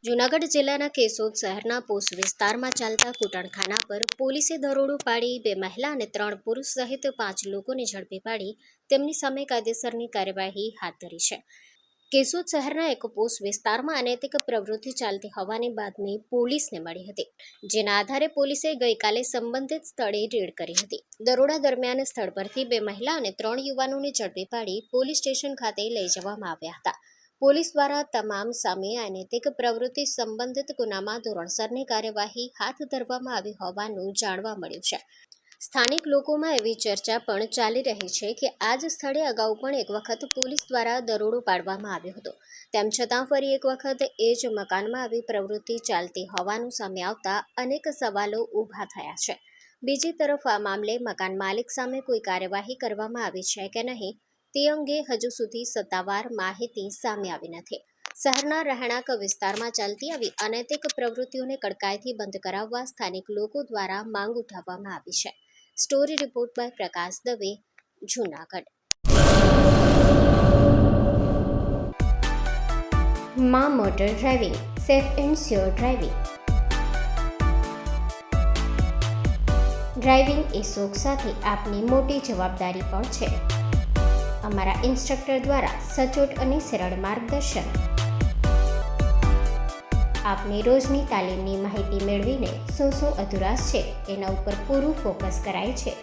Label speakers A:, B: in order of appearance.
A: જૂનાગઢ જિલ્લાના કેશોદ શહેરના પોશ વિસ્તારમાં ચાલતા કૂટણખાના પર પોલીસે દરોડો પાડી 2 મહિલા અને 3 પુરુષ સહિત 5 લોકોને ઝડપી પાડી તેમની સામે કાયદેસરની કાર્યવાહી હાથ ધરી છે. કેશોદ શહેરના એક પોશ વિસ્તારમાં અનૈતિક પ્રવૃત્તિ ચાલતી હોવાની બાતમી પોલીસને મળી હતી, જેના આધારે પોલીસે ગઈકાલે સંબંધિત સ્થળે રેડ કરી હતી. દરોડા દરમિયાન સ્થળ પરથી 2 મહિલા અને 3 યુવાનોને ઝડપી પાડી પોલીસ સ્ટેશન ખાતે લઈ જવામાં આવ્યા હતા. પોલીસ દ્વારા તમામ સામે અનૈતિક પ્રવૃત્તિ સંબંધિત ગુનામાં ધોરણસરની કાર્યવાહી હાથ ધરવામાં આવી હોવાનું જાણવા મળ્યું છે. સ્થાનિક લોકોમાં એવી ચર્ચા પણ ચાલી રહી છે કે આ જ સ્થળે અગાઉ પણ એક વખત પોલીસ દ્વારા દરોડો પાડવામાં આવ્યો હતો. તેમ છતાં ફરી એક વખત એ જ મકાનમાં આવી પ્રવૃત્તિ ચાલતી હોવાનું સામે આવતા અનેક સવાલો ઊભા થયા છે. બીજી તરફ આ મામલે મકાન માલિક સામે કોઈ કાર્યવાહી કરવામાં આવી છે કે નહીં તે અંગે હજુ સુધી સત્તાવાર માહિતી સામે આવી નથી. શહેરના રહેણાંક વિસ્તારમાં ચાલતી આવી અનૈતિક પ્રવૃત્તિઓને કડકાઈથી બંધ કરાવવા સ્થાનિક લોકો દ્વારા માંગ ઉઠાવવામાં આવી છે. Story report by Prakash Dave, Junagadh. માં motor driving, safe and sure driving. Driving એ શોખ સાથે આપની મોટી જવાબદારી પણ છે. અમારા ઇન્સ્ટ્રક્ટર દ્વારા સચોટ અને સરળ માર્ગદર્શન. આપની રોજની તાલીમની માહિતી મેળવીને શું અધુરાશ છે એના ઉપર પૂરું ફોકસ કરાય છે.